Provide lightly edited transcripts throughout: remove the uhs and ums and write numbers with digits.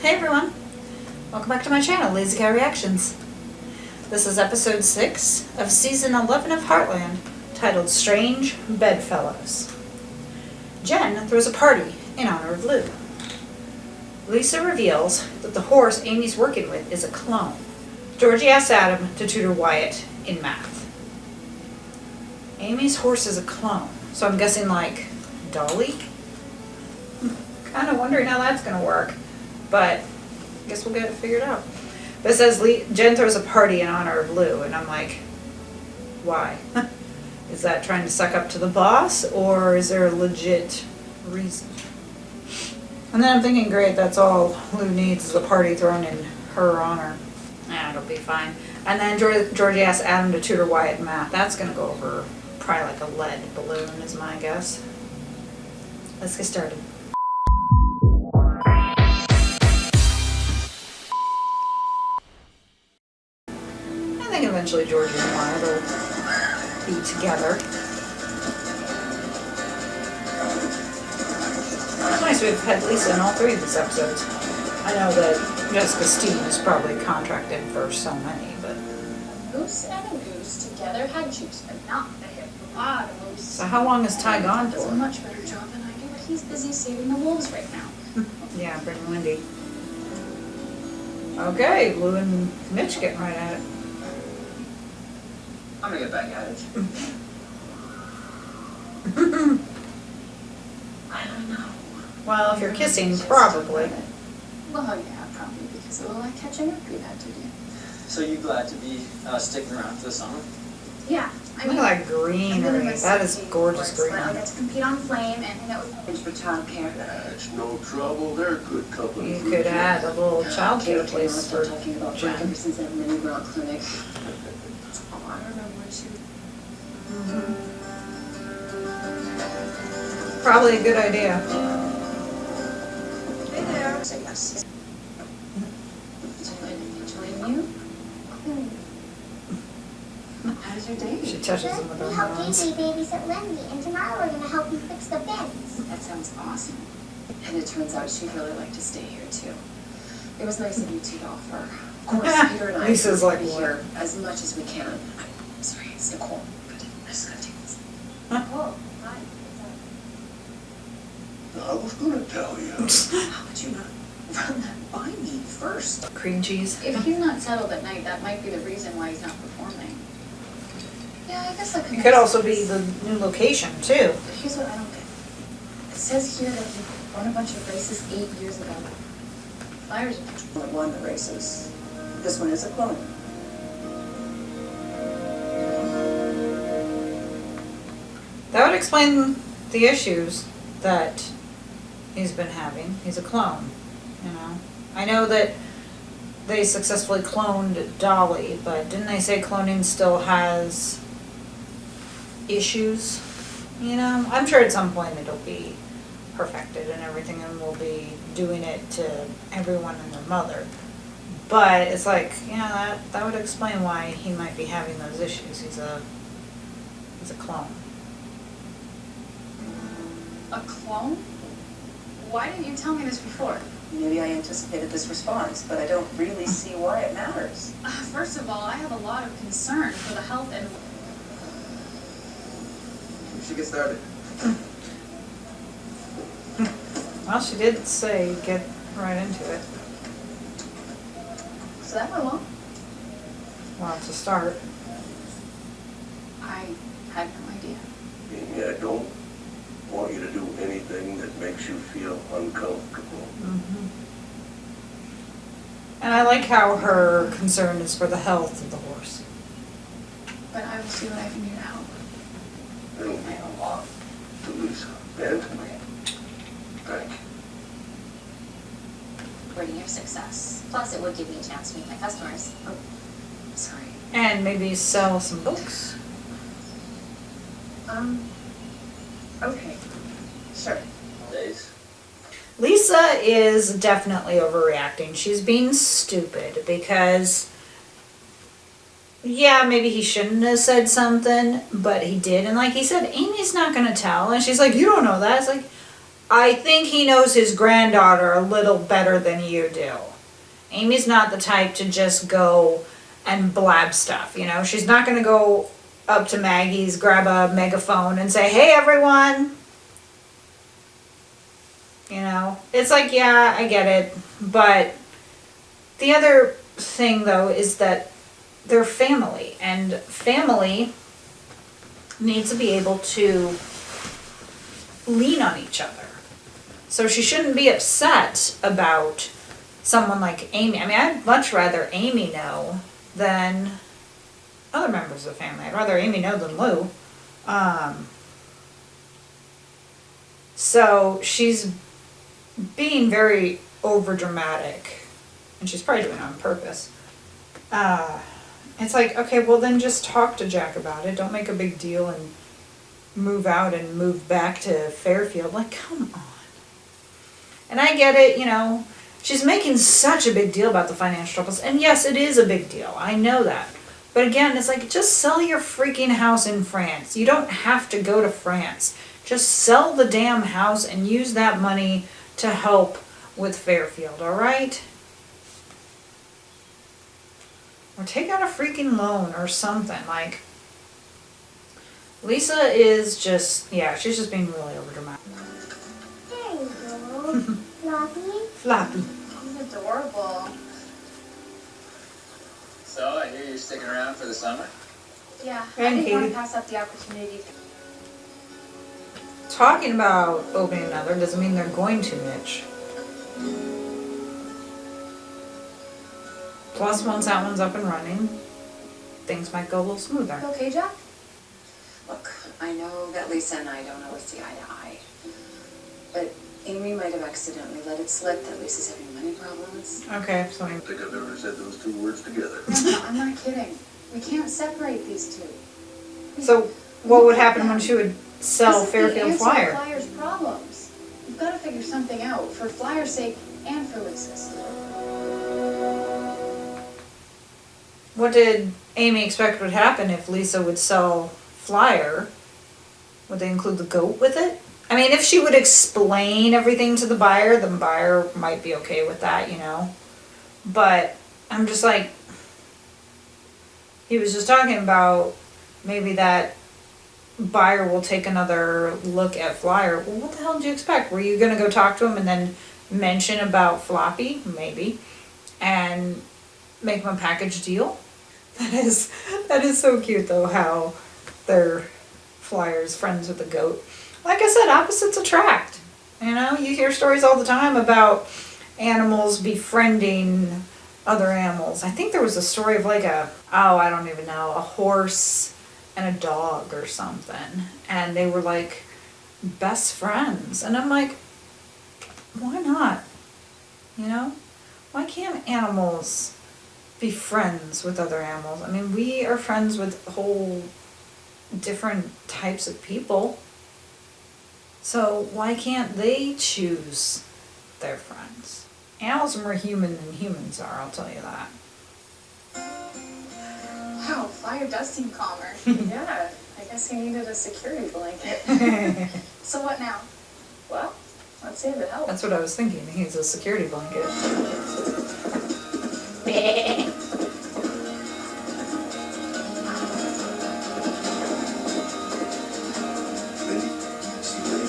Hey everyone, welcome back to my channel, Lazy Cow Reactions. This is episode 6 of season 11 of Heartland, titled Strange Bedfellows. Jen throws a party in honor of Lou. Lisa reveals that the horse Amy's working with is a clone. Georgie asks Adam to tutor Wyatt in math. Amy's horse is a clone, so I'm guessing like Dolly? Kind of wondering how that's going to work, but I guess we'll get it figured out. But it says Jen throws a party in honor of Lou, and I'm like, why? Is that trying to suck up to the boss, or is there a legit reason? And then I'm thinking, great, that's all Lou needs is a party thrown in her honor. It'll be fine. And then Georgie asks Adam to tutor Wyatt in math. That's going to go over probably like a lead balloon is my guess. Let's get started. I think eventually Georgie and Wyatt will be together. It's nice we've had Lisa in all 3 of these episodes. I know that Jessica's team is probably contracted for so many, but... Goose and a goose together had juice, but not the hippopotamus. So how long is Ty gone Does a for? much better job than I do, but he's busy saving the wolves right now. Yeah, bring Wendy. Okay, Lou and Mitch getting right at it. I'm gonna get back at it. I don't know. Well, if you're kissing, probably. Well, yeah, probably because of all that catching up we've had to do. So you glad to be sticking around for the summer? Yeah, I Look mean, at that greenery. That is gorgeous green. I'll get to compete on Flame and hang out with It's for childcare. It's no trouble. They're good company. You could add a little childcare place for talking about Jen. ever since that mini girl clinic. Oh, I remember when she... Probably a good idea. Hey there. So yes. Join you? How's your day? She touches them with her We helped hands. Avery babysit Lindy, and tomorrow we're gonna help you fix the bins. That sounds awesome. And it turns out she'd really like to stay here too. It was nice of you two to offer. Of course, Peter and I Lisa's will like, be what? here as much as we can. I'm sorry, it's Nicole. But I just gotta take this. Oh, hi. I was gonna tell you. How would you not run that by me first? Cream cheese. If he's not settled at night, that might be the reason why he's not performing. Yeah, I guess that It could also be the new location, too. But here's what I don't get. It says here that you won a bunch of races 8 years ago. Flyers. Only won the races. This one is a clone. That would explain the issues that he's been having. He's a clone, you know. I know that they successfully cloned Dolly, but didn't they say cloning still has issues? You know, I'm sure at some point it'll be perfected and everything, and we'll be doing it to everyone and their mother. But it's like, yeah, that would explain why he might be having those issues. He's a clone. A clone? Why didn't you tell me this before? Maybe I anticipated this response, but I don't really see why it matters. First of all, I have a lot of concern for the health and... We should get started. Well, she did say get right into it. So that went well. Well, to start. I had no idea. Amy, I don't want you to do anything that makes you feel uncomfortable. And I like how her concern is for the health of the horse. But I will see what I can do to help. It'll mean a lot to Lisa and to me. Thank you. Supporting your success. Plus, it would give me a chance to meet my customers. Oh, sorry. And maybe sell some books. Okay. Sure. Days. Lisa is definitely overreacting. She's being stupid because, yeah, maybe he shouldn't have said something, but he did. And like he said, Amy's not going to tell. And she's like, you don't know that. It's like, I think he knows his granddaughter a little better than you do. Amy's not the type to just go and blab stuff, you know? She's not going to go up to Maggie's, grab a megaphone and say, hey, everyone. You know? It's like, yeah, I get it. But the other thing, though, is that they're family. And family needs to be able to lean on each other. So she shouldn't be upset about someone like Amy. I mean, I'd much rather Amy know than other members of the family. I'd rather Amy know than Lou. So she's being very overdramatic, and she's probably doing it on purpose. It's like, okay, well then just talk to Jack about it. Don't make a big deal and move out and move back to Fairfield. Like, come on. And I get it, you know, she's making such a big deal about the financial troubles. And yes, it is a big deal. I know that. But again, it's like, just sell your freaking house in France. You don't have to go to France. Just sell the damn house and use that money to help with Fairfield, all right? Or take out a freaking loan or something. Like, Lisa is just, yeah, she's just being really overdramatic. There you go. Floppy. Floppy. He's adorable. So, I hear you're sticking around for the summer? Yeah, I And didn't want Katie. to pass up the opportunity. Talking about opening another doesn't mean they're going to, Mitch. Plus, once that one's up and running, things might go a little smoother. You okay, Jack? Look, I know that Lisa and I don't always see eye to eye. But Amy might have accidentally let it slip that Lisa's having money problems. Okay, so I don't think I've ever said those two words together. No, I'm not kidding. We can't separate these two. so what would happen when she would sell This is Fairfield the answer Flyer? to Flyer's problems. You've got to figure something out for Flyer's sake and for Lisa's. What did Amy expect would happen if Lisa would sell Flyer? Would they include the goat with it? I mean, if she would explain everything to the buyer might be okay with that, you know? But I'm just like, he was just talking about maybe that buyer will take another look at Flyer. Well, what the hell did you expect? Were you going to go talk to him and then mention about Floppy? Maybe. And make him a package deal? That is so cute, though, how they're Flyer's friends with the goat. Like I said, opposites attract. You know, you hear stories all the time about animals befriending other animals. I think there was a story of like I don't even know, a horse and a dog or something. And they were like best friends. And I'm like, why not? You know? Why can't animals be friends with other animals? I mean, we are friends with whole different types of people. So why can't they choose their friends? Animals are more human than humans are, I'll tell you that. Wow, Flyer does seem calmer. Yeah, I guess he needed a security blanket. So what now? Well, let's see if it helps. That's what I was thinking. He's a security blanket. Lady, see lady.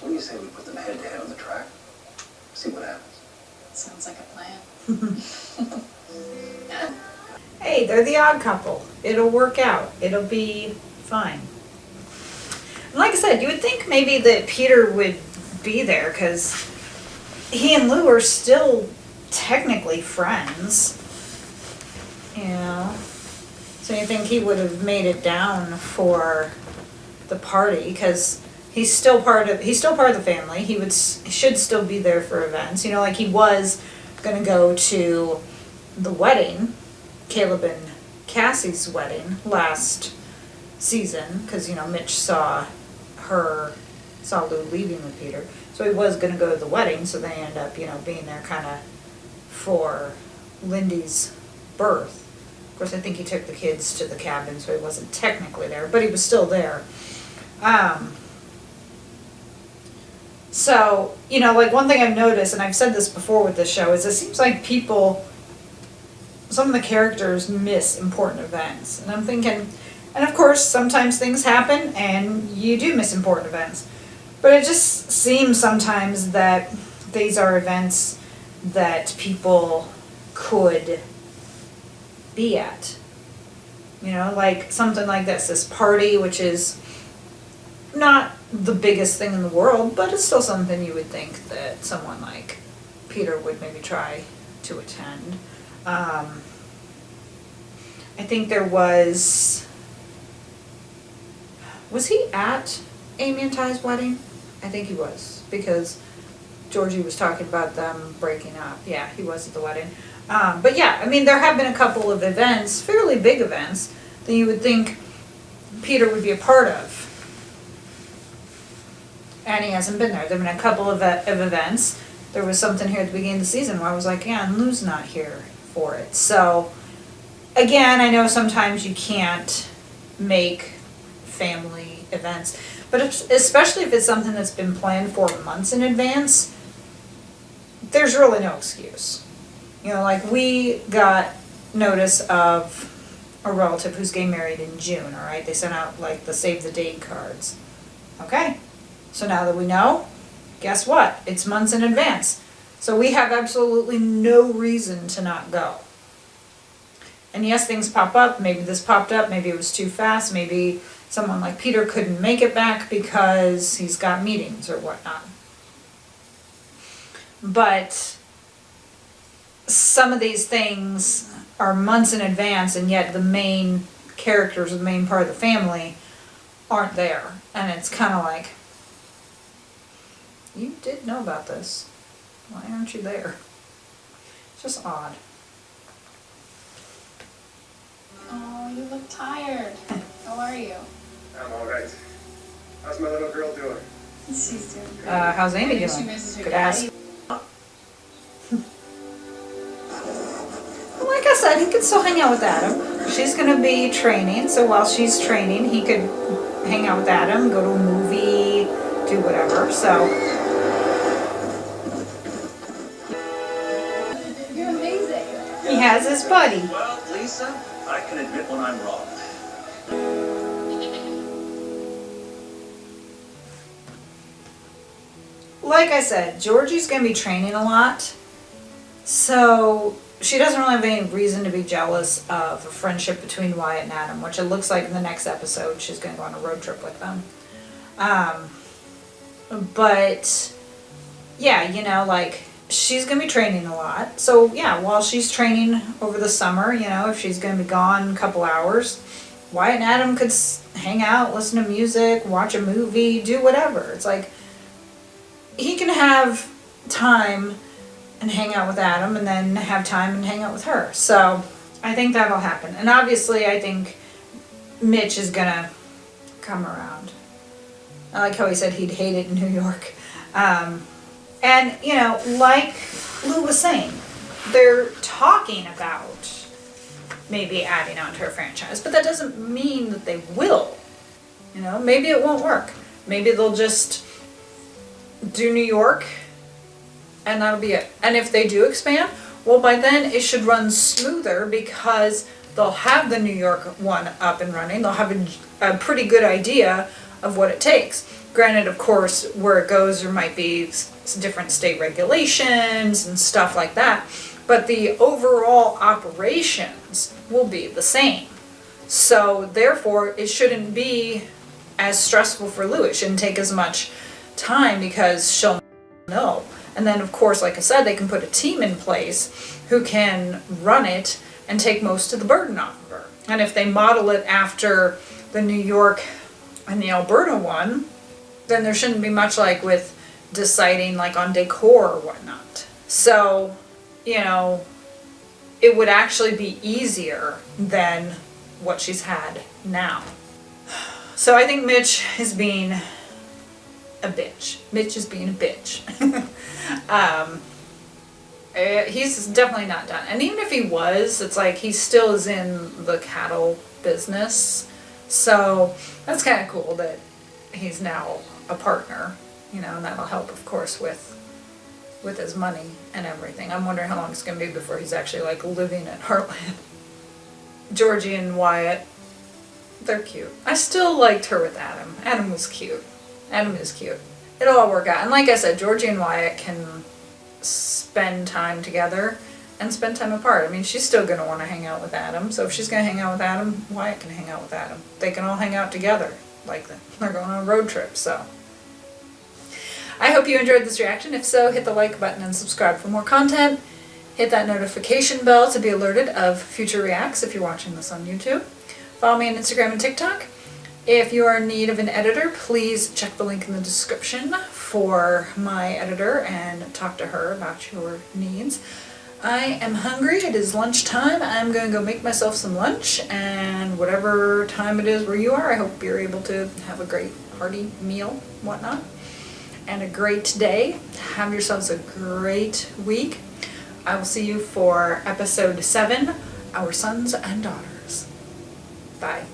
What do you say we put them head to head on the track? See what happens. Sounds like a plan. Hey, they're the odd couple. It'll work out. It'll be fine. And like I said, you would think maybe that Peter would be there because he and Lou are still technically friends. You know? So you think he would have made it down for the party because he's still part of the family. He should still be there for events. You know, like he was going to go to the wedding, Caleb and Cassie's wedding last season because, you know, Mitch saw Lou leaving with Peter. So he was going to go to the wedding, so they end up, you know, being there kind of for Lindy's birth. Of course, I think he took the kids to the cabin, so he wasn't technically there, but he was still there. So, you know, like one thing I've noticed, and I've said this before with this show, is it seems like people, some of the characters miss important events. And I'm thinking, and of course, sometimes things happen and you do miss important events. But it just seems sometimes that these are events that people could be at. You know, like something like this party, which is not the biggest thing in the world, but it's still something you would think that someone like Peter would maybe try to attend. I think there was he at Amy and Ty's wedding? I think he was, because Georgie was talking about them breaking up. Yeah, he was at the wedding. But yeah, I mean, there have been a couple of events, fairly big events, that you would think Peter would be a part of. And he hasn't been there. There have been a couple of events. There was something here at the beginning of the season where I was like, yeah, and Lou's not here for it. So, again, I know sometimes you can't make family events, but especially if it's something that's been planned for months in advance, there's really no excuse. You know, like we got notice of a relative who's getting married in June, all right? They sent out like the save the date cards. Okay. So now that we know, guess what? It's months in advance. So we have absolutely no reason to not go. And yes, things pop up. Maybe this popped up. Maybe it was too fast. Maybe someone like Peter couldn't make it back because he's got meetings or whatnot. But some of these things are months in advance, and yet the main characters, the main part of the family, aren't there. And it's kind of like, you did know about this. Why aren't you there? It's just odd. Oh, you look tired. How are you? I'm all right. How's my little girl doing? She's doing great. How's Amy Maybe she doing? misses her Could daddy. ask. Well, like I said, he could still hang out with Adam. She's gonna be training, so while she's training, he could hang out with Adam, go to a movie, do whatever, so. You're amazing. He has his buddy. Well, Lisa, I can admit when I'm wrong. Like I said, Georgie's gonna be training a lot, so she doesn't really have any reason to be jealous of a friendship between Wyatt and Adam, which it looks like in the next episode she's gonna go on a road trip with them. But yeah, you know, like she's gonna be training a lot. So yeah, while she's training over the summer, you know, if she's gonna be gone a couple hours, Wyatt and Adam could hang out, listen to music, watch a movie, do whatever. It's like he can have time and hang out with Adam, and then have time and hang out with her. So I think that'll happen. And obviously I think Mitch is gonna come around. I like how he said he'd hate it in New York. And, you know, like Lou was saying, they're talking about maybe adding on to her franchise, but that doesn't mean that they will. You know, maybe it won't work. Maybe they'll just do New York and that'll be it. And if they do expand, well, by then it should run smoother because they'll have the New York one up and running. They'll have a pretty good idea of what it takes. Granted, of course, where it goes, there might be different state regulations and stuff like that, but the overall operations will be the same. So therefore, it shouldn't be as stressful for Lou. It shouldn't take as much time because she'll know. And then, of course, like I said, they can put a team in place who can run it and take most of the burden off of her. And if they model it after the New York and the Alberta one, then there shouldn't be much like with deciding like on decor or whatnot. So, you know, it would actually be easier than what she's had now. So I think Mitch is being a bitch. Mitch is being a bitch. He's definitely not done. And even if he was, it's like he still is in the cattle business. So that's kind of cool that he's now a partner, you know, and that'll help, of course, with his money and everything. I'm wondering how long it's going to be before he's actually like living at Heartland. Georgie and Wyatt, they're cute. I still liked her with Adam. Adam was cute. Adam is cute. It'll all work out. And like I said, Georgie and Wyatt can spend time together and spend time apart. I mean, she's still going to want to hang out with Adam. So if she's going to hang out with Adam, Wyatt can hang out with Adam. They can all hang out together. Like they're going on a road trip, so. I hope you enjoyed this reaction. If so, hit the like button and subscribe for more content. Hit that notification bell to be alerted of future reacts if you're watching this on YouTube. Follow me on Instagram and TikTok. If you are in need of an editor, please check the link in the description for my editor and talk to her about your needs. I am hungry. It is lunchtime. I'm going to go make myself some lunch, and whatever time it is where you are, I hope you're able to have a great hearty meal, whatnot, and a great day. Have yourselves a great week. I will see you for episode 7, Our Sons and Daughters. Bye.